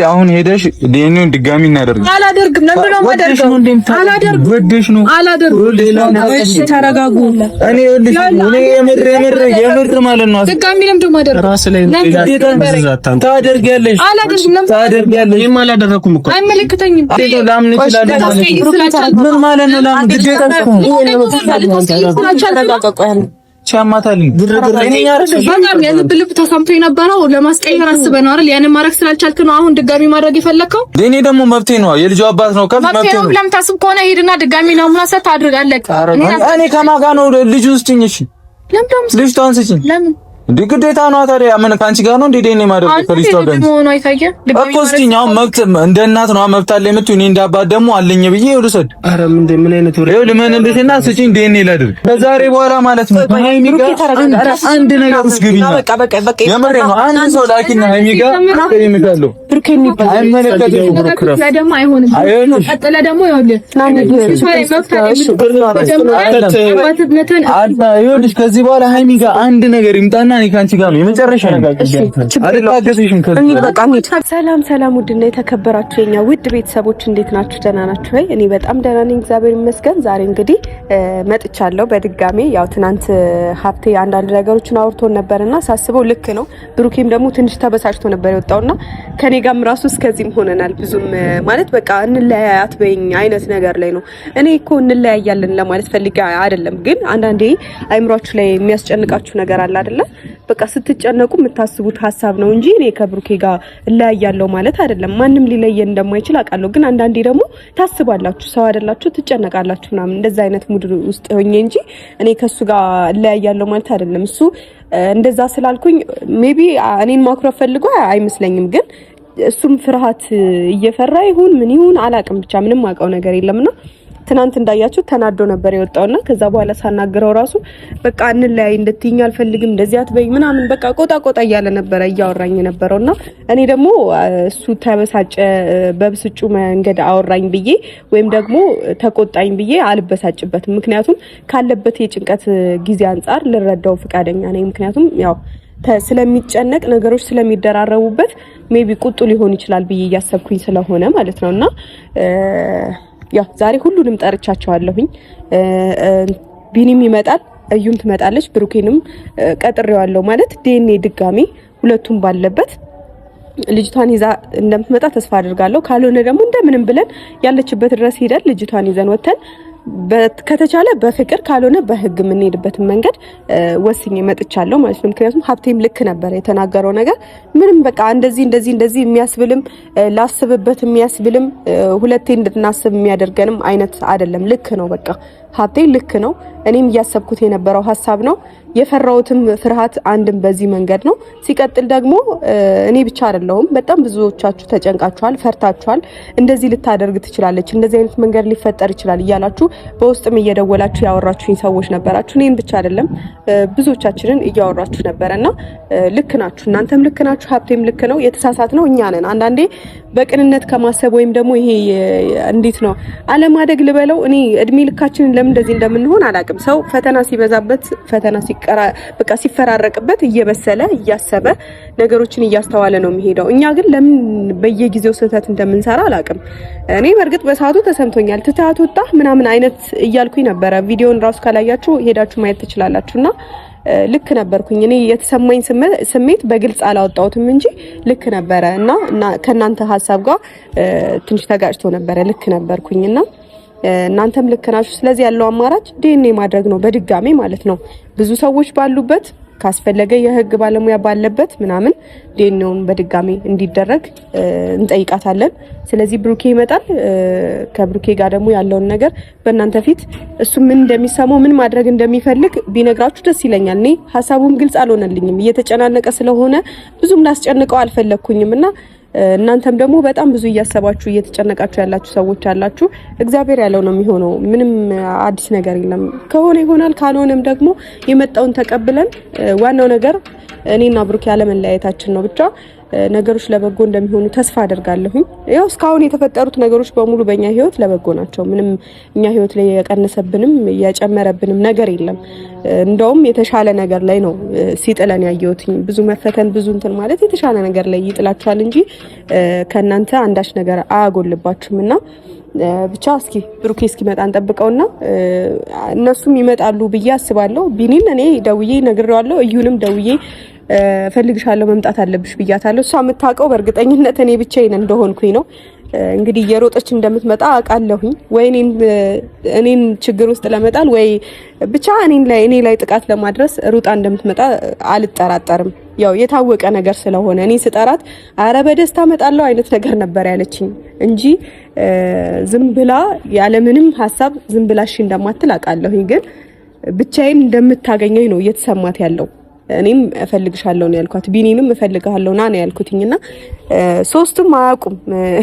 አሁን ሄደሽ ዲኤንኤውን ድጋሚ እናደርግ። አላደርግም። ለምን ነው ማደርገው? አላደርግም። ወደሽ ነው አላደርግም። እሺ ተረጋጉ። እኔ የምር ማለት ነው ድጋሚ ለምን ነው ማደርገው? ራስ ላይ ታደርጊያለሽ። አላደርግም። ታደርጊያለሽ። እኔም አላደረኩም እኮ አይመለከተኝም። ላምን ይችላል። ምን ማለት ነው? ላምን ግዴታ እኮ ቻማታል በጣም የልብ ልብ ተሰምቶ የነበረው ለማስቀየር አስበህ ነው አይደል? ያንን ማድረግ ስላልቻልክ ነው አሁን ድጋሚ ማድረግ የፈለከው። እኔ ደግሞ መብቴ ነው፣ የልጁ አባት ነው። መብቴ ነው። ለምን ታስብ ከሆነ ሄድና ድጋሚ ነው ማሰት አድርጋለህ። እኔ ከማን ጋር ነው ልጁ ውስጥኝ? እሺ ለምን ታምስ ልጅ ታንስኝ? ለምን እንዴ ግዴታ ነው ታዲያ? ምን ካንቺ ጋር ነው እንዴ ዴኔ ማድረግ ከሪስቶ ጋር ነው አይታየ እኮ እስቲኛው መብት እንደ እናት ነው መብት አለ የምትው እኔ እንደ አባት ደግሞ አለኝ ብዬ ልውሰድ። ኧረ ምን አይነት ወሬ ይኸው ለምን እንደትና ስጪኝ ዴኔ ላድርግ ከዛሬ በኋላ ማለት ነው። ሃይሚ ጋር አንድ ነገር ውስግብኝ በቃ የምሬ ነው። አንድ ሰው ላኪና ሃይሚ ጋር ይምጋለው ብርኬን ይባል አይመለከተኝም። ደግሞ አይሆንም። ቀጥለ ደግሞ ይኸውልህ ይኸውልሽ ከዚህ በኋላ ሃይሚ ጋር አንድ ነገር ይምጣና እኔ ካንቺ ጋር ነው የመጨረሻ ነገር አይደለም። ሰላም ውድና የተከበራችሁ የኛ ውድ ቤተሰቦች እንዴት ናችሁ? ደህና ናችሁ ወይ? እኔ በጣም ደህና ነኝ እግዚአብሔር ይመስገን። ዛሬ እንግዲህ መጥቻለሁ በድጋሜ። ያው ትናንት ሀብቴ አንዳንድ ነገሮችን አውርቶን ነበርና ሳስበው ልክ ነው። ብሩኬም ደግሞ ትንሽ ተበሳጭቶ ነበር የወጣውና ከኔ ጋርም ራሱ እስከዚህም ሆነናል። ብዙም ማለት በቃ እንለያያት በእኛ አይነት ነገር ላይ ነው። እኔ እኮ እንለያያለን ለማለት ፈልጌ አይደለም፣ ግን አንዳንዴ አይምሯችሁ ላይ የሚያስጨንቃችሁ ነገር አለ አይደለ? በቃ ስትጨነቁ የምታስቡት ሀሳብ ነው እንጂ እኔ ከብሩኬ ጋር እለያያለሁ ማለት አይደለም። ማንም ሊለየን እንደማይችል አውቃለሁ፣ ግን አንዳንዴ ደግሞ ታስባላችሁ፣ ሰው አይደላችሁ፣ ትጨነቃላችሁ ምናምን እንደዛ አይነት ሙድ ውስጥ ሆኜ እንጂ እኔ ከሱ ጋር እለያያለሁ ማለት አይደለም። እሱ እንደዛ ስላልኩኝ ሜቢ እኔን ማኩረፍ ፈልጎ አይመስለኝም፣ ግን እሱም ፍርሃት እየፈራ ይሁን ምን ይሁን አላውቅም፣ ብቻ ምንም አውቀው ነገር የለምና ትናንት እንዳያችሁ ተናዶ ነበር የወጣውና ከዛ በኋላ ሳናገረው ራሱ በቃ እንለያይ እንድትይኝ አልፈልግም እንደዚህ አትበይ ምናምን በቃ ቆጣ እያለ ነበር እያወራኝ ነበርና እኔ ደግሞ እሱ ተበሳጨ በብስጩ መንገድ አወራኝ ብዬ ወይም ደግሞ ተቆጣኝ ብዬ አልበሳጭበትም። ምክንያቱም ካለበት የጭንቀት ጊዜ አንፃር ልረዳው ፍቃደኛ ነኝ። ምክንያቱም ያው ስለሚጨነቅ ነገሮች ስለሚደራረቡበት ሜቢ ቁጡ ሊሆን ይችላል ብዬ እያሰብኩኝ ስለሆነ ማለት ነውና ያ ዛሬ ሁሉንም ጠርቻቸዋለሁኝ። ቢኒም ይመጣል፣ እዩም ትመጣለች፣ ብሩኬንም ቀጥሬዋለሁ ማለት ዲኤንኤ ድጋሚ ሁለቱም ባለበት ልጅቷን ይዛ እንደምትመጣ ተስፋ አድርጋለሁ። ካልሆነ ደግሞ እንደምንም ብለን ያለችበት ድረስ ሄደን ልጅቷን ይዘን ወተን ከተቻለ በፍቅር ካልሆነ በህግ የምንሄድበትን መንገድ ወስኜ መጥቻለሁ ማለት ነው። ምክንያቱም ሀብቴም ልክ ነበር የተናገረው ነገር ምንም በቃ እንደዚህ የሚያስብልም ላስብበት የሚያስብልም ሁለቴ እንድናስብ የሚያደርገንም አይነት አይደለም። ልክ ነው በቃ ሀብቴ ልክ ነው። እኔም እያሰብኩት የነበረው ሀሳብ ነው። የፈራውትም ፍርሃት አንድም በዚህ መንገድ ነው። ሲቀጥል ደግሞ እኔ ብቻ አይደለሁም፣ በጣም ብዙዎቻችሁ ተጨንቃችኋል፣ ፈርታችኋል። እንደዚህ ልታደርግ ትችላለች፣ እንደዚህ አይነት መንገድ ሊፈጠር ይችላል እያላችሁ በውስጥም እየደወላችሁ ያወራችሁኝ ሰዎች ነበራችሁ። እኔን ብቻ አይደለም ብዙዎቻችንን እያወራችሁ ነበርና ልክ ናችሁ፣ እናንተም ልክ ናችሁ፣ ሀብቴም ልክ ነው። የተሳሳት ነው እኛ ነን። አንዳንዴ በቅንነት ከማሰብ ወይም ደግሞ ይሄ እንዴት ነው አለማደግ ልበለው እኔ እድሜ ልካችንን ለምን እንደዚህ እንደምንሆን አላውቅም። ሰው ፈተና ሲበዛበት ፈተና በቃ ሲፈራረቅበት እየበሰለ እያሰበ ነገሮችን እያስተዋለ ነው የሚሄደው። እኛ ግን ለምን በየጊዜው ስህተት እንደምንሰራ አላውቅም። እኔ በእርግጥ በሰዓቱ ተሰምቶኛል። ትታት ወጣ ምናምን አይነት እያልኩኝ ነበረ። ቪዲዮን ራሱ ካላያችሁ ሄዳችሁ ማየት ትችላላችሁና ልክ ነበርኩኝ። እኔ የተሰማኝ ስሜት በግልጽ አላወጣሁትም እንጂ ልክ ነበረ እና ከናንተ ሐሳብ ጋር ትንሽ ተጋጭቶ ነበረ። ልክ ነበርኩኝና እናንተም ልክ ናችሁ። ስለዚህ ያለው አማራጭ ዲኤንኤ ማድረግ ነው በድጋሚ ማለት ነው። ብዙ ሰዎች ባሉበት ካስፈለገ የህግ ባለሙያ ባለበት ምናምን ዲኤንኤውን በድጋሚ እንዲደረግ እንጠይቃታለን። ስለዚህ ብሩኬ ይመጣል። ከብሩኬ ጋር ደግሞ ያለውን ነገር በእናንተ ፊት እሱ ምን እንደሚሰማው ምን ማድረግ እንደሚፈልግ ቢነግራችሁ ደስ ይለኛል። እኔ ሐሳቡም ግልጽ አልሆነልኝም። እየተጨናነቀ ስለሆነ ብዙም ላስጨንቀው አልፈለኩኝምና እናንተም ደግሞ በጣም ብዙ እያሰባችሁ እየተጨነቃችሁ ያላችሁ ሰዎች አላችሁ። እግዚአብሔር ያለው ነው የሚሆነው። ምንም አዲስ ነገር የለም። ከሆነ ይሆናል፣ ካልሆነም ደግሞ የመጣውን ተቀብለን ዋናው ነገር እኔና ብሩክ ያለ መለያየታችን ነው። ብቻ ነገሮች ለበጎ እንደሚሆኑ ተስፋ አደርጋለሁኝ። ያው እስካሁን የተፈጠሩት ነገሮች በሙሉ በእኛ ህይወት ለበጎ ናቸው። ምንም እኛ ህይወት ላይ የቀነሰብንም የጨመረብንም ነገር የለም። እንደውም የተሻለ ነገር ላይ ነው ሲጥለን ያየሁትኝ። ብዙ መፈተን ብዙ እንትን ማለት የተሻለ ነገር ላይ ይጥላችኋል እንጂ ከናንተ አንዳች ነገር አያጎልባችሁምና ብቻ እስኪ ብሩኬ እስኪመጣ እንጠብቀውና እነሱም ይመጣሉ ብዬ አስባለሁ። ቢኒን እኔ ደውዬ ነግሬዋለሁ። እዩንም ደውዬ ፈልግሻለሁ መምጣት አለብሽ ብያታለሁ። እሷ የምታውቀው በእርግጠኝነት እኔ ብቻዬን እንደሆንኩኝ ነው። እንግዲህ እየሮጠች እንደምትመጣ አውቃለሁኝ። ወይ እኔን ችግር ውስጥ ለመጣል ወይ ብቻ እኔ ላይ ጥቃት ለማድረስ ሩጣ እንደምትመጣ አልጠራጠርም። ያው የታወቀ ነገር ስለሆነ እኔ ስጠራት አረ በደስታ እመጣለሁ አይነት ነገር ነበር ያለችኝ እንጂ ዝም ብላ ያለምንም ሀሳብ ዝም ብላ እሺ እንደማትል አውቃለሁኝ። ግን ብቻዬን እንደምታገኘኝ ነው እየተሰማት ያለው። እኔም እፈልግሻለሁ ነው ያልኳት። ቢኒንም እፈልግሃለሁ ና ነው ያልኩትኝና ሶስቱም አያውቁም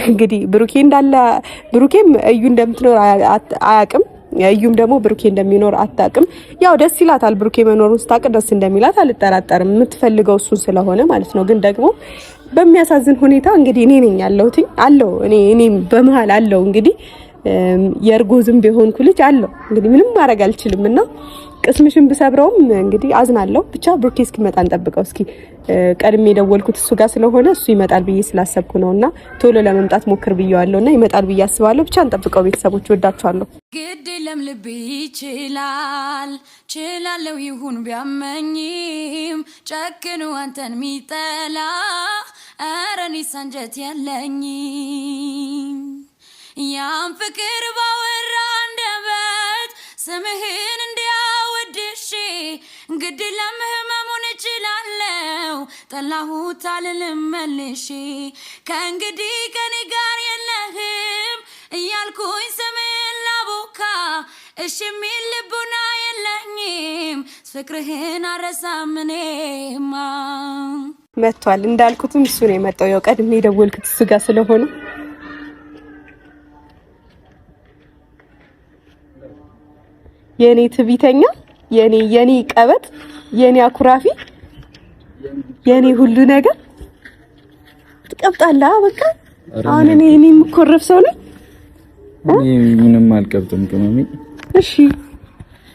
እንግዲህ ብሩኬም እዩ እንደምትኖር አያውቅም። እዩም ደግሞ ብሩኬ እንደሚኖር አታውቅም። ያው ደስ ይላታል ብሩኬ መኖሩን ስታውቅ ደስ እንደሚላት አልጠራጠርም። የምትፈልገው እሱ ስለሆነ ማለት ነው። ግን ደግሞ በሚያሳዝን ሁኔታ እንግዲህ እኔ ነኝ ያለሁት አለው እኔም በመሃል አለው እንግዲህ የእርጎ ዝንብ የሆንኩ ልጅ አለው እንግዲህ ምንም ማድረግ አልችልምና ቅስምሽን ብሰብረውም እንግዲህ አዝናለሁ። ብቻ ብሩኬ እስኪመጣ እንጠብቀው። እስኪ ቀድሜ የደወልኩት እሱ ጋር ስለሆነ እሱ ይመጣል ብዬ ስላሰብኩ ነውና ቶሎ ለመምጣት ሞክር ብየዋለሁና ይመጣል ብዬ አስባለሁ። ብቻ እንጠብቀው ቤተሰቦች፣ ወዳችኋለሁ። ግድ የለም ልብ ይችላል ችላለው ይሁን ቢያመኝም ጨክኑ አንተን ሚጠላ ኧረ እኔስ አንጀት የለኝም ያን ፍቅር ባወራ አንደበት ስምህን እንዲያወድሽ ግድ ለምህመሙን እችላለሁ ጠላሁት አልልም መልሼ ከእንግዲህ ከኔ ጋር የለህም እያልኩኝ ስምህን ላቦካ እሺ የሚል ልቡና የለኝም ፍቅርህን አረሳም እኔማ። መጥቷል እንዳልኩትም እሱ ነው የመጣው። ያው ቀድሜ የደወልኩት እሱ ጋር ስለሆነ የኔ ትቢተኛ የኔ ቀበጥ የኔ አኩራፊ የኔ ሁሉ ነገር ትቀብጣለህ። በቃ አሁን እኔ የምኮረፍ ሰው ነኝ። ምንም አልቀብጥም ቅመሜ። እሺ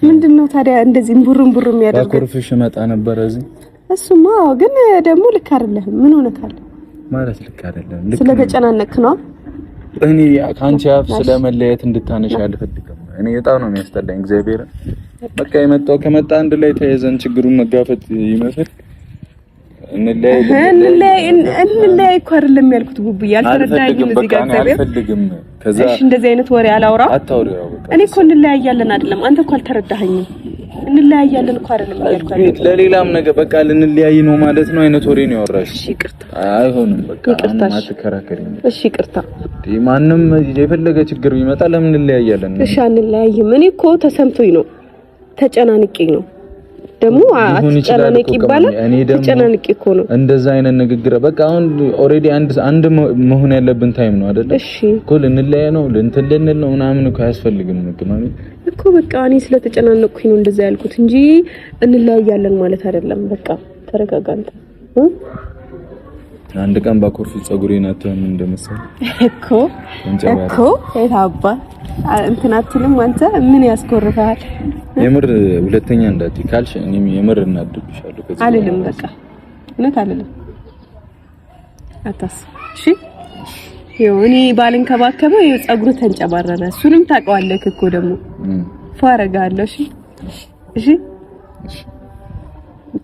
ምንድነው ታዲያ እንደዚህ ቡሩም የሚያደርገው? በኮርፍሽ መጣ ነበር እዚህ። እሱማ ግን ደግሞ ልክ አይደለም። ምን ሆነካል ማለት ልክ አይደለም። ስለተጨናነቅክ ነው። እኔ ካንቺ አፍ ስለመለየት እንድታነሽ አልፈልግም። እኔ በጣም ነው የሚያስጠላኝ እግዚአብሔር። በቃ ከመጣ አንድ ላይ ተያይዘን ችግሩን መጋፈጥ ይመስል እንለያይ እኮ አይደለም ያልኩት ቡቡ ያልተረዳኝም እዚህ ጋር እግዚአብሔር አልፈልግም። ከዛ እሺ እንደዚህ አይነት ወሬ አላውራ አታውሪው። በቃ እኔ እኮ እንለያያለን አይደለም አንተ እኮ አልተረዳኸኝም። እንለያያለን እኮ አይደለም ያልኩት ለሌላም ነገር በቃ ልንለያይ ነው ማለት ነው አይነት ወሬ ነው ያወራሽ። እሺ ይቅርታ። አይሆንም በቃ አትከራከሪኝ። እሺ ይቅርታ። ማንንም የፈለገ ችግር ቢመጣ ለምን እንለያያለን? እሺ አንለያይም። እኔ እኮ ተሰምቶኝ ነው ተጨናንቄ ነው ደግሞ አትጨናነቂ ይባላል። ተጨናነቂ እኮ ነው እንደዛ አይነት ንግግር። በቃ አሁን ኦሬዲ አንድ መሆን ያለብን ታይም ነው አይደለ? እሺ እኮ ልንለያይ ነው ልንል ነው ምናምን እኮ አያስፈልግም እኮ በቃ እኔ ስለተጨናነቅኩኝ ነው እንደዛ ያልኩት እንጂ እንለያያለን ማለት አይደለም። በቃ ተረጋጋ አንተ። አንድ ቀን ባኮርፊ ጸጉሬን አትሆን እንደመሰለ እኮ የታባ እንትናችንም አንተ ምን ያስኮርፋል? የምር ሁለተኛ እንዳትይ ካልሽ እኔም የምር እናድብሻለሁ። ከዚህ አልልም በቃ እውነት አልልም። አታስ እሺ እኔ ባልንከባከበው ጸጉሩ ተንጨባረረ። እሱንም ታውቀዋለህ እኮ ደግሞ ፋረጋለሁ። እሺ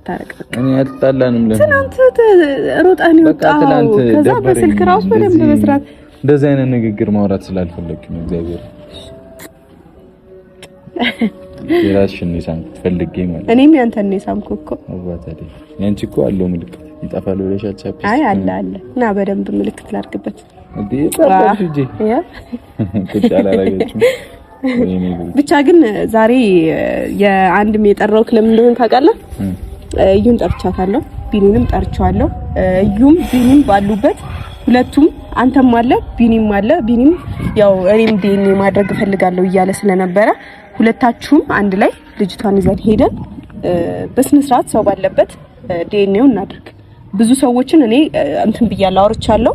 ታረቀ እኔ አትጣላንም። ትናንት ሮጣን ይወጣው ከዛ በስልክ ራሱ በደንብ መስራት እንደዚህ አይነት ንግግር ማውራት ስላልፈለኩ ነው። እግዚአብሔር የራስሽን ሳምኩ ፈልጌ ማለት እኔም ያንተን ሳምኩ እኮ አባታዴ። ያንቺ እኮ አለው ምልክት ይጣፋል ብለሽ አቻፕ። አይ አለ እና በደንብ ምልክት ላድርግበት እንዴ ታባሽ እጂ ያ ኩቻላ አላገችም። ብቻ ግን ዛሬ የአንድም የጠራው ክለም እንደሆነ ታውቃለህ። እዩን ጠርቻታለሁ፣ ቢኒንም ጠርቻለሁ። እዩም ቢኒም ባሉበት ሁለቱም አንተም አለ ቢኒም አለ። ቢኒም ያው እኔም ዲኤንኤ ማድረግ ፈልጋለሁ እያለ ስለነበረ ሁለታችሁም አንድ ላይ ልጅቷን ይዘን ሄደን በስነ ስርዓት ሰው ባለበት ዲኤንኤው እናድርግ። ብዙ ሰዎችን እኔ እንትን ብያለሁ አውርቻለሁ።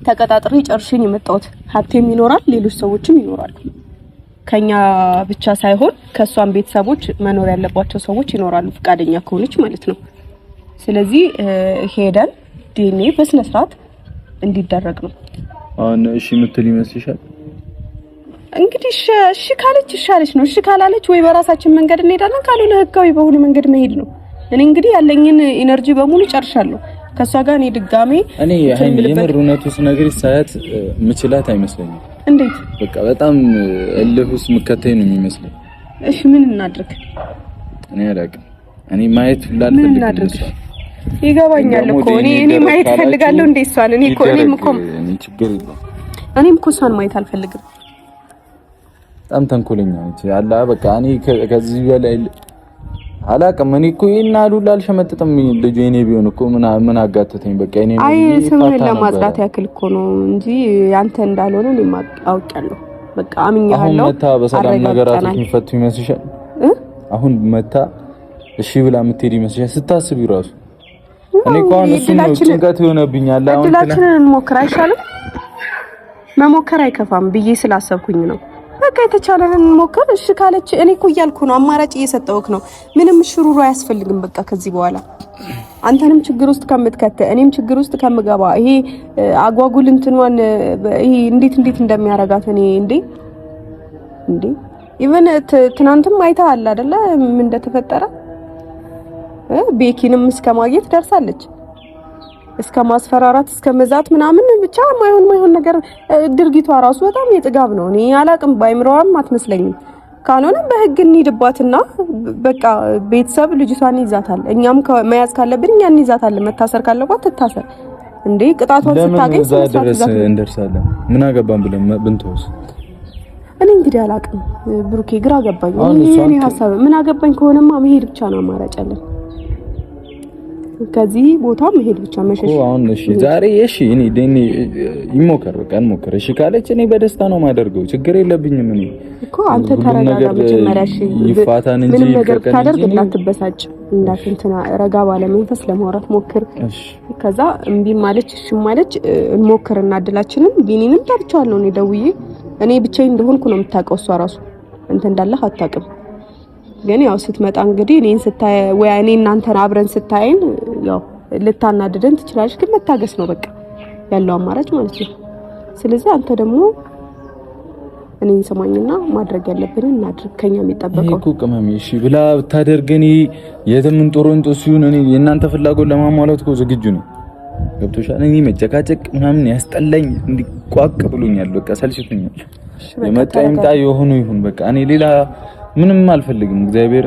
ተቀጣጥሬ ጨርሼን የመጣሁት ሀብቴም ይኖራል፣ ሌሎች ሰዎችም ይኖራሉ። ከኛ ብቻ ሳይሆን ከሷም ቤተሰቦች መኖር ያለባቸው ሰዎች ይኖራሉ፣ ፍቃደኛ ከሆነች ማለት ነው። ስለዚህ ሄደን ዲኤንኤ በስነ ስርዓት እንዲደረግ ነው። አሁን እሺ የምትል ይመስልሻል? እንግዲህ እሺ ካለች ይሻለች ነው። እሺ ካላለች ወይ በራሳችን መንገድ እንሄዳለን፣ ካልሆነ ህጋዊ በሆነ መንገድ መሄድ ነው። እኔ እንግዲህ ያለኝን ኢነርጂ በሙሉ ጨርሻለሁ ከሷ ጋር። እኔ ድጋሜ እኔ የምር እውነቱን ስነግርሽ ሳያት ምችላት አይመስለኝም። እንዴት? በቃ በጣም እልህስ ምከተይ ነው የሚመስለው። እሺ ምን እናድርግ? እኔ አላውቅም። እኔ ማየት ላልፈልግ ይገባኛል እኮ እኔ ማየት ፈልጋለሁ። እንዴ እሷን እኔ እኮ እኔም እኮ እሷን ማየት አልፈልግም። በጣም ተንኮለኛ ነች። አላ በቃ እኔ ከዚህ በላይ አላውቅም። እኔ እኮ ይናሉ ላልሸመጥጥም ልጅ እኔ ቢሆን እኮ ምን አጋተተኝ? በቃ እኔ ስምን ለማጽዳት ያክል እኮ ነው እንጂ ያንተ እንዳልሆነ እኔ አውቃለሁ። በቃ አምኛለሁ። አሁን መታ በሰላም ነገራቶች የሚፈቱ ይመስልሻል? አሁን መታ እሺ ብላ የምትሄድ ይመስልሻል ስታስቢ ራሱ? እኔ እኮ አሁን እሱ ነው ጭንቀት ይሆነብኛል። አሁን እድላችንን እንሞክር አይሻልም? መሞከር አይከፋም ብዬ ስላሰብኩኝ ነው። በቃ የተቻለንን እንሞክር። እሺ ካለች እኔ እኮ እያልኩ ነው፣ አማራጭ እየሰጠሁክ ነው። ምንም ሽሩሩ አያስፈልግም። በቃ ከዚህ በኋላ አንተንም ችግር ውስጥ ከምትከተ እኔም ችግር ውስጥ ከምገባ ይሄ አጓጉል እንትኗን ይሄ እንዴት እንደሚያረጋት እኔ እንዴ ኢቨን ትናንትም አይተሃል አይደለ ምን እንደተፈጠረ? ቤኪንም እስከማግኘት ደርሳለች፣ እስከ ማስፈራራት እስከ መዛት ምናምን ብቻ ማይሆን ነገር። ድርጊቷ ራሱ በጣም የጥጋብ ነው። እኔ አላቅም፣ ባይምሮዋም አትመስለኝም። ካልሆነ በህግ እንሂድባትና በቃ ቤተሰብ ልጅቷን ይዛታል። እኛም መያዝ ካለብን እኛ እንይዛታለን። መታሰር ካለባት ትታሰር። እንዴ ቅጣቷን ስታገኝ ድረስ እንደርሳለን። ምን አገባን ብለን ብንተውስ? እኔ እንግዲህ አላቅም ብሩኬ፣ ግራ ገባኝ። እኔ ሐሳብ ምን አገባኝ ከሆነማ መሄድ ብቻ ነው አማራጭ አለን። ከዚህ ቦታ መሄድ ብቻ መሸሽ። አሁን እሺ ዛሬ እሺ እኔ ይሞከር በቃ እንሞክር። እሺ ካለች እኔ በደስታ ነው ማደርገው፣ ችግር የለብኝም። እኔ እኮ አንተ ተረጋጋ መጀመሪያ። እሺ ይፋታን እንጂ ምንም ነገር ታደርግ እንዳትበሳጭ፣ እንዳትንትና ረጋ ባለ መንፈስ ለማውራት ሞክር። እሺ ከዛ እምቢ ማለች እሺ ማለች እንሞክርና እድላችንን ቢኒንም ጠርቻለሁ እኔ ደውዬ። እኔ ብቻዬን እንደሆንኩ ነው የምታውቀው፣ እሷ ራሱ እንት እንዳለህ አታውቅም። ግን ያው ስትመጣ እንግዲህ እኔን ስታይ ወይ እኔ እናንተን አብረን ስታይን ያው ልታናድደን ትችላለች። ግን መታገስ ነው በቃ ያለው አማራጭ ማለት ነው። ስለዚህ አንተ ደግሞ እኔን ሰማኝና ማድረግ ያለብንን እናድርግ። ከኛ የሚጠበቀው እኮ ቅመም እሺ ብላ ብታደርገኝ የትም ጦሮንጦስ ይሁን እኔ የእናንተ ፍላጎት ለማሟላት እኮ ዝግጁ ነኝ። ገብቶሻል? እኔ መጨቃጨቅ ምናምን ያስጠላኝ እንዲቋቅ ብሎኛል። በቃ ሰልችቶኛል። የመጣ ይምጣ የሆኑ ይሁን በቃ እኔ ሌላ ምንም አልፈልግም። እግዚአብሔር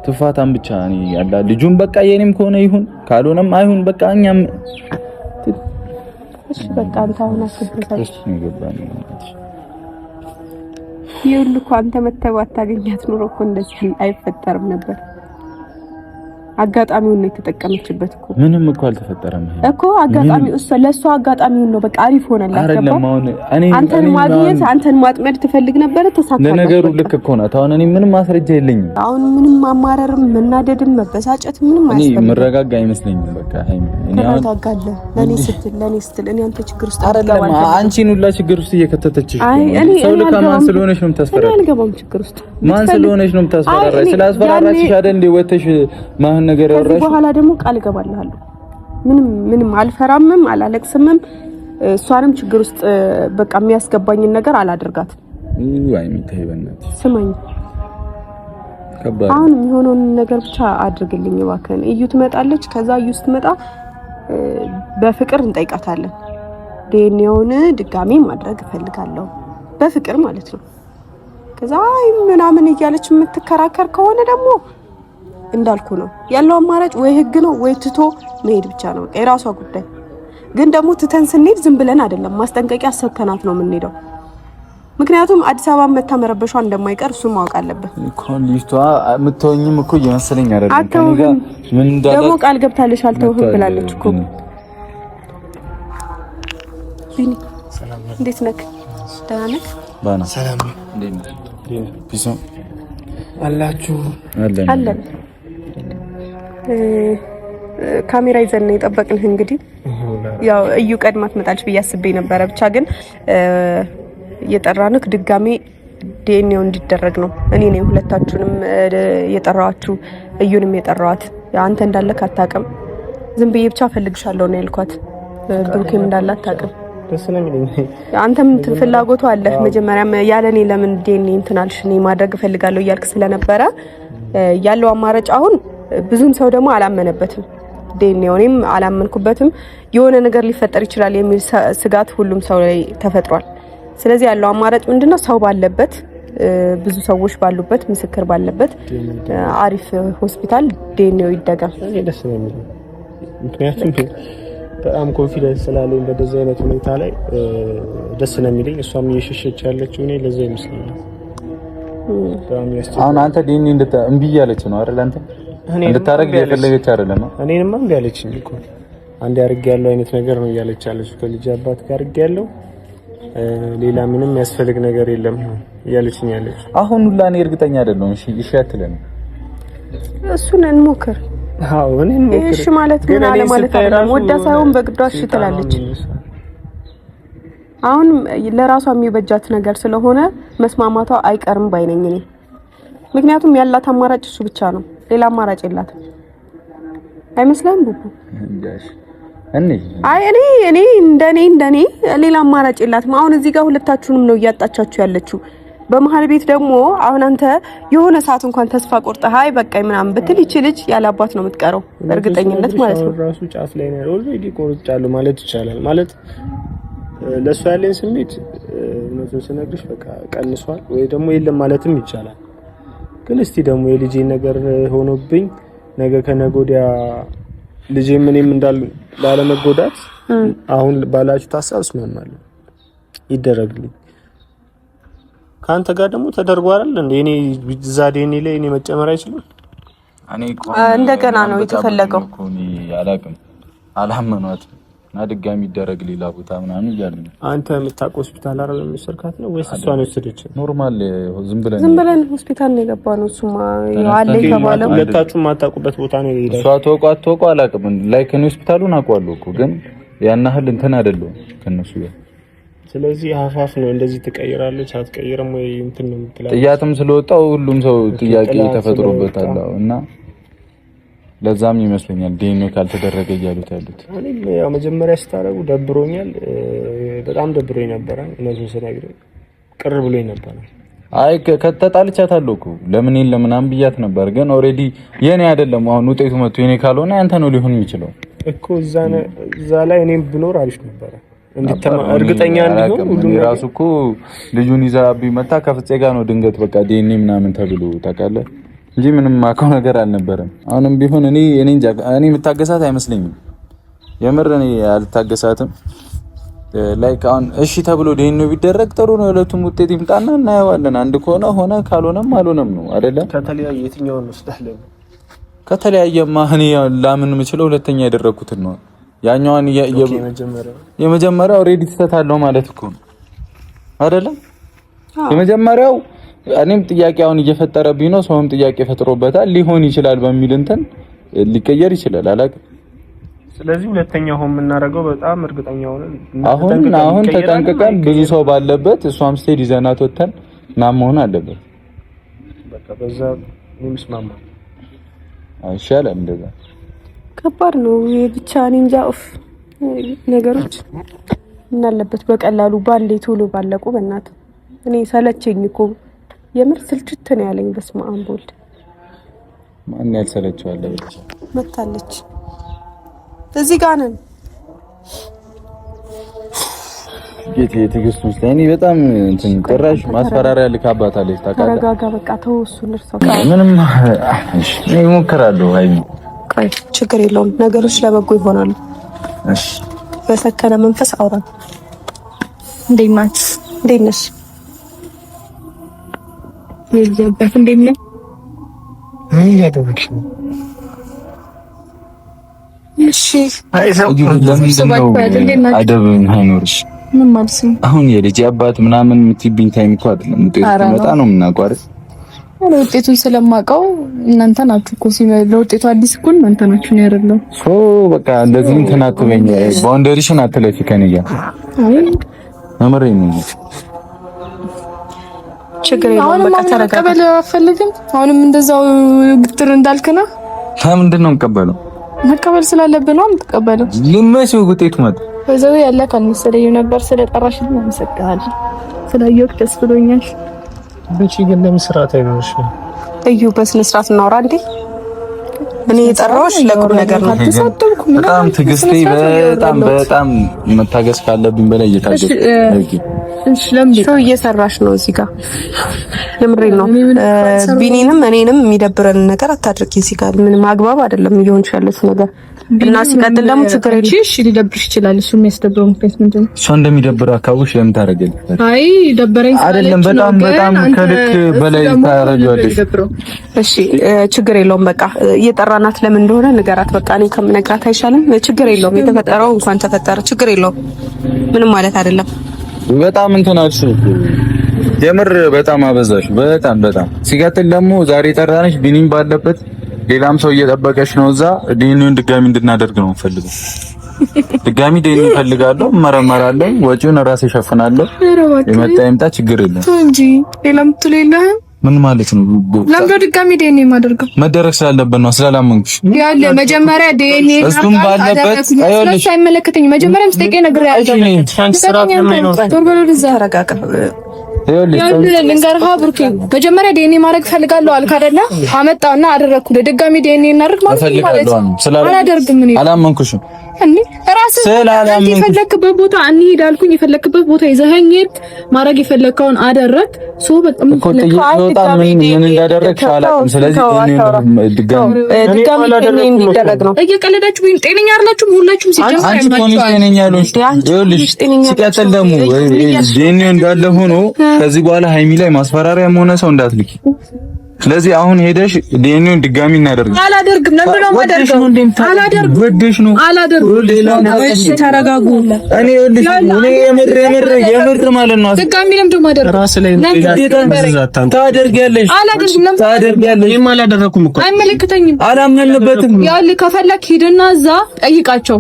ትፋታን ብቻ እኔ ያላ ልጁን በቃ የኔም ከሆነ ይሁን ካልሆነም አይሁን በቃ እኛም እሺ በቃ አንተ አሁን አስበዛች ይኸውልህ እኮ አንተ መተው አታገኛት ኑሮ እኮ እንደዚህ አይፈጠርም ነበር። አጋጣሚውን ነው የተጠቀመችበት እኮ። ምንም እኮ አልተፈጠረም እኮ አጋጣሚው እሷ ለሷ አጋጣሚውን ነው በቃ አሪፍ ሆነላት። አይደለም አሁን አንተን ማግኘት አንተን ማጥመድ ትፈልግ ነበር፣ ተሳካለ። ለነገሩ ልክ እኮ ናት። አሁን እኔ ምንም ማስረጃ የለኝም። አሁን ምንም ማማረርም መናደድም መበሳጨት ምንም አይመስልም። እኔ መረጋጋ አይመስለኝም። በቃ እኔ አሁን ታጋለ ለኔ ስትል እኔ አንተ ችግር ውስጥ አይደለም አንቺን ሁላ ችግር ውስጥ እየከተተችሽ ነው። ሰው ልክ ማን ስለሆነሽ ነው የምታስፈራራሽ? እኔ አልገባም ችግር ውስጥ ማን ስለሆነሽ ነው የምታስፈራራሽ? ስላስፈራራችሽ አይደል እንደ ወተሽ ማን ነገር ያወራሽ? ከዚህ በኋላ ደግሞ ቃል እገባልሃለሁ ምንም አልፈራምም አላለቅስምም። እሷንም ችግር ውስጥ በቃ የሚያስገባኝን ነገር አላደርጋትም። አይ ሚታይ በእናትሽ ስማኝ፣ አሁን የሚሆነውን ነገር ብቻ አድርግልኝ እባክህን። እዩ ትመጣለች። ከዛ እዩ ስትመጣ በፍቅር እንጠይቃታለን። ዲኤንኤውን ድጋሚ ማድረግ እፈልጋለሁ በፍቅር ማለት ነው። ከዛ ምናምን እያለች የምትከራከር ከሆነ ደግሞ እንዳልኩ ነው ያለው አማራጭ ወይ ህግ ነው ወይ ትቶ መሄድ ብቻ ነው። በቃ የራሷ ጉዳይ። ግን ደግሞ ትተን ስንሄድ ዝም ብለን አይደለም፣ ማስጠንቀቂያ ሰጥተናት ነው የምንሄደው። ምክንያቱም አዲስ አበባ መታመረበሿ እንደማይቀር እሱ ማወቅ አለበት እኮ። ልጅቷ የምትወኝም እኮ እየመሰለኝ አይደለም። ከኔ ጋር ምን ደግሞ ቃል ገብታለሽ አልተውህም ብላለች እኮ። ቢኒ ሰላም ነው? እንዴት ነህ? ደህና ነህ? ባና ሰላም ነው? እንዴት ነህ? ፒሶ አላችሁ? አለን። ካሜራ ይዘን ነው የጠበቅንህ። እንግዲህ ያው እዩ ቀድማ ትመጣለች ብዬ አስቤ ነበረ። ብቻ ግን የጠራንክ ድጋሜ ዲኤንኤው እንዲደረግ ነው። እኔ ነኝ ሁለታችሁንም የጠራዋችሁ፣ እዩንም የጠራዋት። አንተ እንዳለክ አታውቅም። ዝም ብዬ ብቻ ፈልግሻለሁ ነው ያልኳት። ብሩኬም እንዳለ አታውቅም። አንተም ፍላጎቱ አለ። መጀመሪያም ያለኔ ለምን ዲኤንኤ እንትን አልሽ? እኔ ማድረግ እፈልጋለሁ እያልክ ስለነበረ ያለው አማራጭ አሁን ብዙም ሰው ደግሞ አላመነበትም። ዲኤንኤው እኔም አላመንኩበትም። የሆነ ነገር ሊፈጠር ይችላል የሚል ስጋት ሁሉም ሰው ላይ ተፈጥሯል። ስለዚህ ያለው አማራጭ ምንድነው? ሰው ባለበት፣ ብዙ ሰዎች ባሉበት፣ ምስክር ባለበት አሪፍ ሆስፒታል ዲኤንኤው ይደገም። ምክንያቱም በጣም ኮንፊደንስ ስላለኝ በደዚህ አይነት ሁኔታ ላይ ደስ ነው የሚለኝ። እሷም እየሸሸች ያለችው እኔ ለዛ ይመስለኛል። አሁን አንተ ዲኤንኤ እምቢ እያለች ነው አይደል? አንተ እንድታረግ የፈለገች አይደለም። እኔንማ እምቢ አለችኝ እኮ አንዴ አድርጌያለሁ አይነት ነገር ነው እያለች ያለችው። ከልጅ አባት ጋር አድርጌያለሁ፣ ሌላ ምንም ያስፈልግ ነገር የለም እያለችኝ ያለች። አሁን ሁላ እኔ እርግጠኛ አይደለሁም። እሺ አትለን፣ እሱን እንሞክር። አዎ እኔን ሞክር። እሺ ማለት ምን አለ ማለት አይደለም። ወዳ ሳይሆን በግዷ እሺ ትላለች። አሁን ለራሷ የሚበጃት ነገር ስለሆነ መስማማቷ አይቀርም ባይነኝ እኔ። ምክንያቱም ያላት አማራጭ እሱ ብቻ ነው፣ ሌላ አማራጭ የላትም። አይመስልም ቡቡ? አይ እኔ እንደኔ ሌላ አማራጭ የላትም። አሁን እዚህ ጋር ሁለታችሁንም ነው እያጣቻችሁ ያለችው። በመሀል ቤት ደግሞ አሁን አንተ የሆነ ሰዓት እንኳን ተስፋ ቆርጠህ አይ በቃኝ ምናምን ብትል ይቺ ልጅ ያለ አባት ነው የምትቀረው፣ እርግጠኝነት ማለት ነው። ራሱ ጫፍ ላይ ነው ኦልሬዲ ቆርጫለሁ ማለት ይቻላል። ማለት ለሷ ያለኝ ስሜት እውነቱን ስነግርሽ በቃ ቀንሷል ወይ ደግሞ የለም ማለትም ይቻላል። ግን እስቲ ደግሞ የልጄ ነገር ሆኖብኝ ነገ ከነገ ወዲያ ልጄ ምንም ላለመጎዳት አሁን ባላችሁ ታሳብ እስማማለሁ፣ ይደረግልኝ። ካንተ ጋር ደግሞ ተደርጎ አይደል እንዴ? እኔ ዛዴኔ ላይ እኔ መጨመር አይችልም። እኔ እንደገና ነው የተፈለገው። እኔ አላውቅም፣ አላመኗትም እና ድጋሚ ይደረግ ሌላ ቦታ ምናምን እያልን ነው። አንተ የምታውቀው ሆስፒታል አይደል የሚሰርካት ነው ወይስ እሷ ነው የወሰደች? ኖርማል ዝም ብለን ሆስፒታል ነው የገባነው። እሱማ አለ የተባለው ሁለታችሁም የማታውቁበት ቦታ ነው የሄዳችሁት። እሷ ተወቋ አላውቅም። ላይክ ነው ሆስፒታሉን አውቀዋለሁ እኮ ግን ያን ያህል እንትን አይደለም ከነሱ ጋር። ስለዚህ አፋፍ ነው እንደዚህ ትቀይራለች አትቀይርም ወይ እንትን ነው የምትለው። ጥያትም ስለወጣው ሁሉም ሰው ጥያቄ ተፈጥሮበታል እና ለዛም ይመስለኛል ዲኤንኤ ካልተደረገ እያሉት ያሉት። እኔም ያው መጀመሪያ ስታረጉ ደብሮኛል፣ በጣም ደብሮኝ ነበር። እነሱን ስነግረኝ ቅር ብሎኝ ነበር። አይ ከተጣልቻታለሁ እኮ ለምን ለምናም ብያት ነበር። ግን ኦሬዲ የኔ አይደለም አሁን ውጤቱ መጥቶ የኔ ካልሆነ ያንተ ነው ሊሆን የሚችለው እኮ። እዛ ላይ እኔም ብኖር አሪፍ ነበር። እርግጠኛ እንዲሆን ሁሉም ራሱ እኮ ልጁን ይዛ ቢመጣ ከፍፄ ጋር ነው ድንገት በቃ ዲኤንኤ ምናምን ተብሎ ታውቃለህ እንጂ ምንም ማውቀው ነገር አልነበረም። አሁንም ቢሆን እኔ የምታገሳት አይመስለኝም። የምር እኔ አልታገሳትም። ላይክ አሁን እሺ ተብሎ ዲኤንኤ ቢደረግ ጥሩ ነው። የሁለቱም ውጤት ይምጣና እናየዋለን። አንድ ከሆነ ሆነ፣ ካልሆነም አልሆነም ነው አይደለ? ከተለያየ የትኛውን ወስዳለሁ? ከተለያየማ እኔ ላምን የምችለው ሁለተኛ ያደረኩትን ነው። ያኛውን የመጀመሪያው ኦሬዲ ተታለው ማለት እኮ ነው አይደለ? የመጀመሪያው እኔም ጥያቄ አሁን እየፈጠረብኝ ነው፣ ሰውም ጥያቄ ፈጥሮበታል። ሊሆን ይችላል በሚል እንትን ሊቀየር ይችላል አላውቅም። ስለዚህ ሁለተኛው ሆም የምናደርገው በጣም እርግጠኛ ሆነን አሁን ተጠንቅቀን ብዙ ሰው ባለበት እሷም ስቴድ ይዘናት ወተን መሆን አለበት። በቃ በዛ ምንስማማ አይሻልም? እንደዛ ከባድ ነው ብቻ እኔ እንጃ። ነገሮች ምን አለበት በቀላሉ ባንዴ ቶሎ ባለቁ። በእናትህ እኔ ሰለቸኝ እኮ የምር ስልችት ነው ያለኝ። በስመ አብ ወልድ። ማን ያልሰለቸው አለ? ብቻ መታለች እዚህ ጋር ነን። ጌቴ ትግስት ውስጥ እኔ በጣም እንትን ጭራሽ ማስፈራሪያ ልካባታለች። ታውቃለህ? ተረጋጋ በቃ ተው። እሱን እርሳው። ምንም እሺ እኔ እሞክራለሁ። አይ ቆይ ችግር የለውም። ነገሮች ለበጎ ይሆናሉ። እሺ በሰከነ መንፈስ አውራ። እንዴት ነሽ? ይዘበት እንዴት ነህ? ምን ያደረግሽ ነው? እሺ አይሰው ለምን አደብም አይኖርሽ? ምን ማለት ነው? አሁን የልጅ አባት ምናምን የምትይብኝ ታይም እኮ አይደለም። ውጤት መጣ ነው የምናውቀው አይደል? ውጤቱን ስለማውቀው እናንተ ናችሁ እኮ ለውጤቱ አዲስ እኮ እናንተ ናችሁ ነው ያደረለው። በቃ እንደዚህ እንትን አትበኝ፣ ባውንደሪሽን አትለፊ ከኔ ጋር አመረኝ ነው። ችግር የለውም በቃ ተረጋጋ። አልፈልግም። አሁንም እንደዛው ግትር እንዳልከና ምንድን ነው የምቀበለው? መቀበል ስላለብህ ነው የምትቀበለው። ለምንስ ውጤቱ መጣ በዛው ያለ ካልመሰለኝ ነበር። ስለጠራሽኝ አመሰግናለሁ። ስላየሁት ደስ ብሎኛል። ብቻ ግን ለምስራት አይኖርሽ እዩ በስነ ስርዓት እናውራ እንዴ። እኔ የጠራሁሽ ለቁም ነገር ነው። በጣም ትዕግስቴ በጣም መታገስ ካለብኝ በላይ እየታገስኩ እሺ ለምን እየሰራሽ ነው እዚህ ጋር? የምሬን ነው። ቢኒንም እኔንም የሚደብረን ነገር አታድርጊ። እዚህ ጋር ምንም አግባብ አይደለም እየሆንሽ ያለሽ ነገር እና ሲቀጥል ደግሞ ችግር የለም። እሺ ሊደብርሽ ይችላል። እሱ የሚያስደብረው ምክንያት ምንድን ነው? እሱ እንደሚደብር አካባቢሽ ለምን ታረጋለሽ? አይ ደበረኝ አይደለም፣ በጣም ከልክ በላይ ታረጋለሽ። እሺ ችግር የለውም። በቃ እየጠራናት ለምን እንደሆነ ንገራት። በቃ እኔ ከምነግራት አይሻልም? ችግር የለውም። የተፈጠረው እንኳን ተፈጠረ፣ ችግር የለውም። ምንም ማለት አይደለም። በጣም እንትን አልሽ የምር በጣም አበዛሽ። በጣም ሲቀጥል ደግሞ ዛሬ ጠራነሽ ቢኒም ባለበት ሌላም ሰው እየጠበቀሽ ነው። እዛ ዲኒውን ድጋሚ እንድናደርግ ነው የምፈልገው። ድጋሚ ዲኒ እፈልጋለሁ፣ እመረመራለሁ፣ ወጪውን ራሴ እሸፍናለሁ። የመጣ ይምጣ፣ ችግር የለም እንጂ ሌላም ትሌለህ ምን ማለት ነው? ለምዶ ድጋሚ ዲኒ ማደርገው መደረግ ስላለበት ነው። ስላላመንኩሽ ያለ መጀመሪያ ዲኒ እሱም ባለበት አይወልሽ አይመለከተኝ። መጀመሪያም ስጠይቄ ነገር ያለው ልንገርህ ብሩኬ፣ መጀመሪያ ዲኒ ማድረግ ፈልጋለሁ አልክ አይደለ? አመጣውና አደረኩ። ድጋሚ ዲኒ እናድርግ ማለት ነው። አላደርግም። ምን አላመንኩሽም እንዴ ራስህ የፈለክበት ቦታ እንሂድ አልኩኝ። የፈለክበት ቦታ ይዘኸኝ ሄድ። ማድረግ የፈለከውን አደረክ። ሶ በጣም ምን እንዳደረግሽ አላውቅም። ስለዚህ ድጋሚ እንዲደረግ ነው። እየቀለዳችሁ ወይም ጤነኛ አይደላችሁም ሁላችሁም። ሲጀምር አንቺ ሆነሽ ጤነኛ ያለሽ ይኸውልሽ፣ ሲቀጥል ደግሞ ዲኒ እንዳለ ሆኖ ከዚህ በኋላ ሃይሚ ላይ ማስፈራሪያም ሆነ ሰው እንዳትልኪ። ስለዚህ አሁን ሄደሽ ዲኒውን ድጋሚ እናደርግ። አላደርግም። ለምን ነው ማደርገው? አላደርግም። ወደሽ ነው አላደርግም። እሺ ተረጋጉ። እኔ የምር ማለት ነው ድጋሚ ለምን ነው ማደርገው? ራስ ላይ ታደርጊያለሽ። አላደርግም። ታደርጊያለሽ። ይሄም አላደረኩም እኮ አይመለከተኝም። አላመንበትም። ያው ከፈለክ ሂድና እዛ ጠይቃቸው።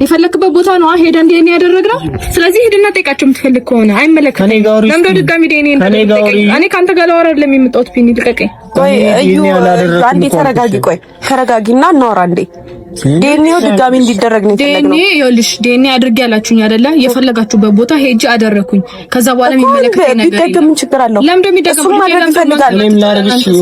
የፈለክበት ቦታ ነው ሄደ እንደ እኔ ያደረግነው። ስለዚህ ሂድና ጠይቃቸው የምትፈልግ ከሆነ አይመለከተኝም። ለምን ነው ድጋሚ ዲኒ እኔ ካንተ ጋር ላወራ አይደለም የምጣሁት። ቢኒ ልቀቀኝ። ቆይ እዩ አንዴ ተረጋጊ። ቆይ ተረጋጊና እናወራ እንዴ። ዲኒው ድጋሚ እንዲደረግ ነው የፈለግነው። ዲኒ ይኸውልሽ፣ ዲኒ አድርጌ ያላችሁኝ አይደለ? የፈለጋችሁበት ቦታ ሄጄ አደረኩኝ። ከዛ በኋላ የሚመለከተኝ ነገር ቢደገም ምን ችግር አለው? ለምን እንደሚደገም ማድረግ ይፈልጋል።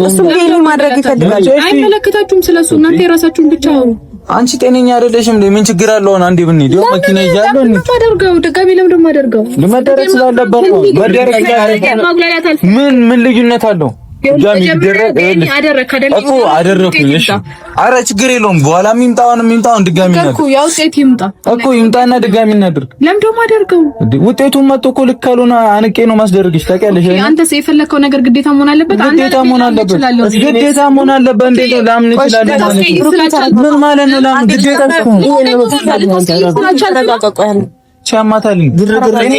እሱም ዲኒ ማድረግ ይፈልጋል። አይመለከታችሁም ስለሱ። እናንተ የራሳችሁን ብቻ አውሩ። አንቺ ጤነኛ አይደለሽም እንዴ? ምን ችግር አለው? አንዴ ብንሄድ ያው መኪና ይያለው እንዴ? ማደርገው ድጋሚ ለምን እንደማደርገው ለማደረግ ስላለበት ነው። መደረግ ምን ልዩነት አለው? ድጋሚ ይደረግ እኮ አደረኩኝ። እሺ አረ ችግር የለውም። በኋላ የሚምጣውን ድጋሚ እናድርግ ያው ውጤት ይምጣ እኮ ይምጣና ድጋሚ እናድርግ። ለምን ደግሞ አደርገው? ውጤቱን መጥቶ እኮ ልክ ካልሆነ አንቄ ነው ማስደረግሽ። ታውቂያለሽ። አንተስ የፈለከው ነገር ግዴታ መሆን አለበት። ግዴታ መሆን አለበት። እንዴት ላምን ይችላል? ምን ማለት ነው? ላምን ግዴታ ነው። ቻማታልኝ በጣም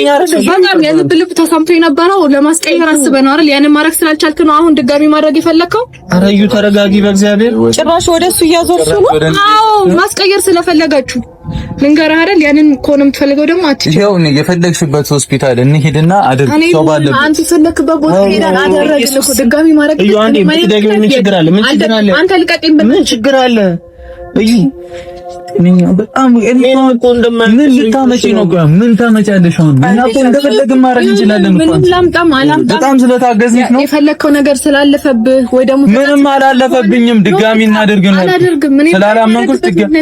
የልብ ልብ ተሰምቶ የነበረው ለማስቀየር አስበህ ነው አይደል? ያንን ማድረግ ስላልቻልክ ነው አሁን ድጋሚ ማድረግ የፈለከው። ኧረ እዩ ተረጋጊ፣ በእግዚአብሔር ጭራሽ ወደሱ እያዞርሽ ነው። አዎ ማስቀየር ስለፈለጋችሁ ልንገርህ አይደል? ያንን ከሆነ የምትፈልገው ደግሞ አትችልም። ይኸው ነው የፈለግሽበት ሆስፒታል እንሂድና አድርግ። ሰው ባለበት አንተ የፈለክበት ቦታ ሄደን አደረግን እኮ። ድጋሚ ማድረግ እዩ አንዴ ብትደግሚ ምን ችግር አለ? ምን ችግር አለ? አንተ ልቀቀኝ። ምን ችግር አለ? እዩ በጣም ምን ልታመጪ ነው? ምን ታመጫለሽ? አሁን እና እኮ እንደፈለግን ማድረግ እንችላለን እኮ። ምንም ላምጣም በጣም ስለታገዝሽ ነው። የፈለከው ነገር ስላለፈብህ ወይ ደግሞ ምንም አላለፈብኝም። ድጋሚ እናደርግ ነው ስላላመንኩሽ ድጋሚ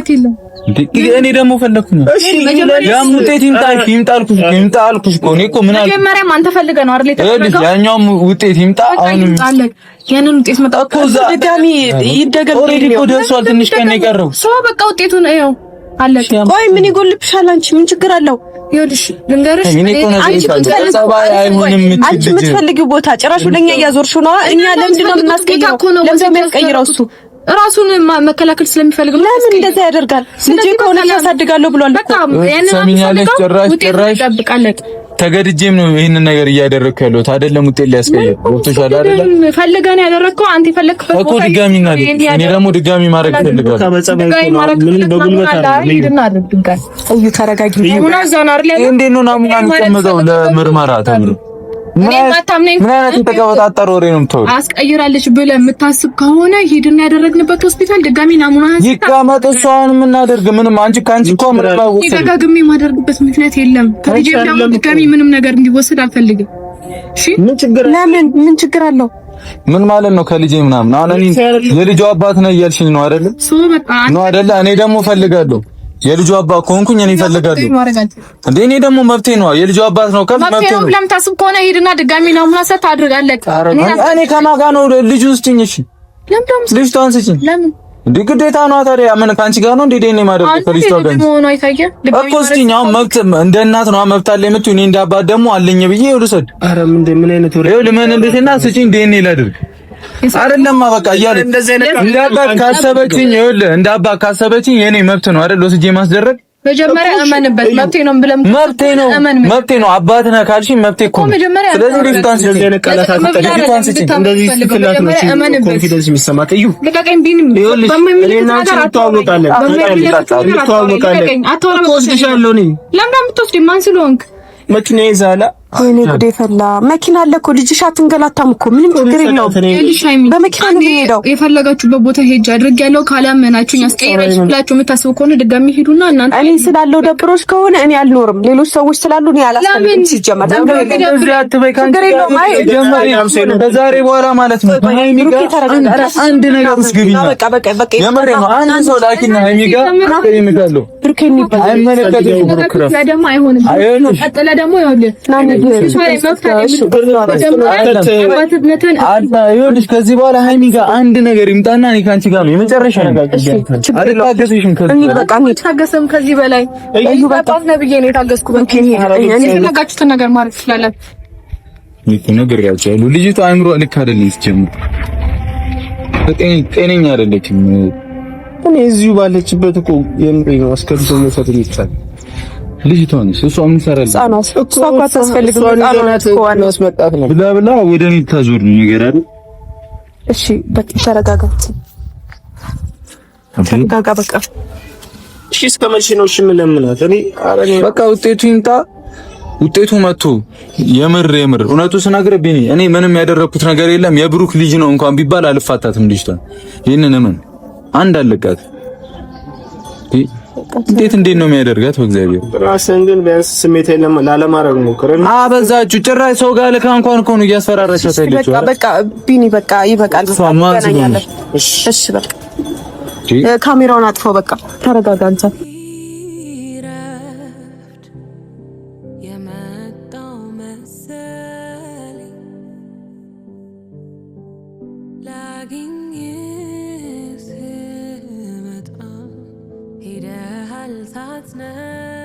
እኔ ደግሞ ፈለኩ ነው። እሺ ያም ውጤት ይምጣ አልኩሽ እኮ። እኔ እኮ ምን አልኩ? መጀመሪያም አንተ ፈልገህ ነው አይደል የተፈለገው? ያኛውም ውጤት ይምጣ። አሁንም ያንን ውጤት መጣ እኮ ድጋሚ ይደገም። ኦሬዲ እኮ ደርሷል። ትንሽ ቀን የቀረው ሰው በቃ ውጤቱን ነው አለቀ። ቆይ ምን ይጎልብሻል? አንቺ ምን ችግር አለው? ይኸውልሽ ልንገርሽ፣ አንቺ የምትፈልጊው ቦታ ጭራሽ ለኛ እያዞርሽው ነው። እኛ ለምንድን ነው የምናስቀይረው? ለምን የሚያስቀይረው እሱ ራሱን መከላከል ስለሚፈልግ ነው። ለምን እንደዛ ያደርጋል? ልጅ ከሆነ ያሳድጋለሁ ብሏል። በቃ ያንን ሰሚኛለሽ። ጭራሽ ይጠብቃል። ተገድጄም ነው ይሄንን ነገር እያደረኩ ያለሁት አይደለም። ውጤት ሊያስቀይር ወጥቶሻል አይደለም? ፈልገህ ነው ያደረከው አንተ የፈለክበት ቦታ እኮ ድጋሚ እናድርግ። እኔ ደግሞ ድጋሚ ማድረግ ፈልጋለሁ። ምን በጉልበት ተረጋጊ። እንዴት ነው ናሙና የሚቀመጠው ለምርመራ ተብሎ? ምን አይነት የተቀበጣጠረ ወሬ ነው የምታወሪው? አስቀይራለች ብለህ የምታስብ ከሆነ ሂድና ያደረግንበት ሆስፒታል ድጋሚ ናሙና ይቀመጥ። እሷን የምናደርግ ምንም ካንቺ እኮ ምንም አይወሰድም። ደጋግሜ የማደርግበት ምክንያት የለም። ከልጄ ደግሞ ድጋሚ ምንም ነገር እንዲወሰድ አልፈልግም። እሺ ምን ችግር አለው? ምን ማለት ነው ከልጄ ምናምን? አሁን እኔ የልጇ አባት ነው እያልሽኝ ነው አይደል? ነው አይደል? እኔ ደግሞ ፈልጋለሁ የልጁ አባት ኮንኩኝ እኔ እፈልጋለሁ እንዴ? እኔ ደግሞ መብቴ ነው። የልጁ አባት ነው ከመብቴ ነው። ለምን ታስብ ከሆነ ሄድና ድጋሚ ናሙና ሰጥ አድርጋለህ። እኔ ከማጋ ነው ልጁ ስጭኝ። እሺ ልጅ ታንስጭኝ። ለምን እንዴ? ግዴታ ነው ታዲያ። ምን ካንቺ ጋር ነው እንዴ ደኔ ማድረግ ከልጅቷ ጋር እኮ ስጭኝ። አሁን መብት እንደ እናት ነው መብት አለ የምትይው። እኔ እንደ አባት ደግሞ አለኝ ብዬ ልውሰድ። ኧረ ምን አይነት ወሬ ለምን እንደትና ስጭኝ ደኔ ላድርግ አይደለም በቃ እያለ እንደ አባት ካሰበችኝ ይኸውልህ እንደ አባት ካሰበችኝ የኔ መብት ነው አይደል? ወስጄ ማስደረግ መጀመሪያ እመንበት። መብቴ ነው ብለም መብቴ ነው። አባት ነህ ካልሽኝ መብቴ እኮ ነው። ስለዚህ ዲስታንስ እንደዚህ ስትላት ነው ኮንፊደንስ የሚሰማት። እዩ ለቀቀኝ ቢንም እኔና አንቺ እንተዋወቃለን እወስድሻለሁ። እኔ ለምን የምትወስደኝ ማን ስለሆንክ? መኪና ይዛላ ወይኔ ጉዴ ፈላ። መኪና አለ እኮ ልጅሽ አትንገላታም እኮ ምንም ችግር የለውም። በመኪና ነው የሚሄደው። የፈለጋችሁበት ቦታ ሄጅ አድርጌያለሁ። ካላመናችሁኝ አስቀይራችሁ ብላችሁ የምታስቡ ከሆነ ድጋሚ ሄዱና እናንተ እኔ ስላለው ደብሮች ከሆነ እኔ አልኖርም። ሌሎች ሰዎች ስላሉ እኔ አላስፈልግም። ሲጀመር ከዛሬ በኋላ ማለት ነው አንድ ነገር እስግቢ ነው። በቃ የምሬ ነው። አንድ ሰው ላኪና ሀይሚጋ ይምጋለሁ ብርኬን ይባል አይመለከትም። ደግሞ አይሆንም። ቀጥለ ደግሞ ይኸውልህ ይኸውልሽ ከዚህ በኋላ ሀይሚ ጋር አንድ ነገር ይምጣና እኔ ካንቺ ጋር ነው የመጨረሻ ነገር። አልታገስሽም። ከዚህ በላይ እዩ በጣም ነብዬ ነው የታገስኩት። እኔ የፈለጋችሁትን ነገር ማድረግ ትችላላችሁ። እኮ ነገር ያቻሉ ልጅቷ አይምሮ ልክ አይደለም። ሲጀምር ጤነኛ አይደለችም። እኔ እዚሁ ባለችበት እኮ የምሬ ነው አስከብቶ መውሰድ ይቻላል። ልጅቷን እሷ ምን ሰራለች? እሷ እኮ አታስፈልግም። ብላ ወደ እኔ ታዞር ነው ነገር አይደል? እሺ በቃ ተረጋጋ። በቃ እሺ እስከ መቼ ነው እሺ የምለምናት? እኔ በቃ ውጤቱ ይምጣ። ውጤቱ መጥቶ የምር እውነቱ ስነግርህ እኔ ምንም ያደረኩት ነገር የለም። የብሩክ ልጅ ነው እንኳን ቢባል አልፋታትም ልጅቷን። ይሄንን ምን አንድ አለቃት እንዴት ነው የሚያደርጋት? በእግዚአብሔር ራስን ግን ቢያንስ ስሜት የለም ላለማድረግ ሞክረን አበዛችሁ። ጭራሽ ሰው ጋር ልካ እንኳን እኮ ነው እያስፈራራቻት ያለችው። በቃ ቢኒ በቃ ይበቃል። እሺ በቃ ካሜራውን አጥፋው። በቃ ተረጋጋ አንተ። That's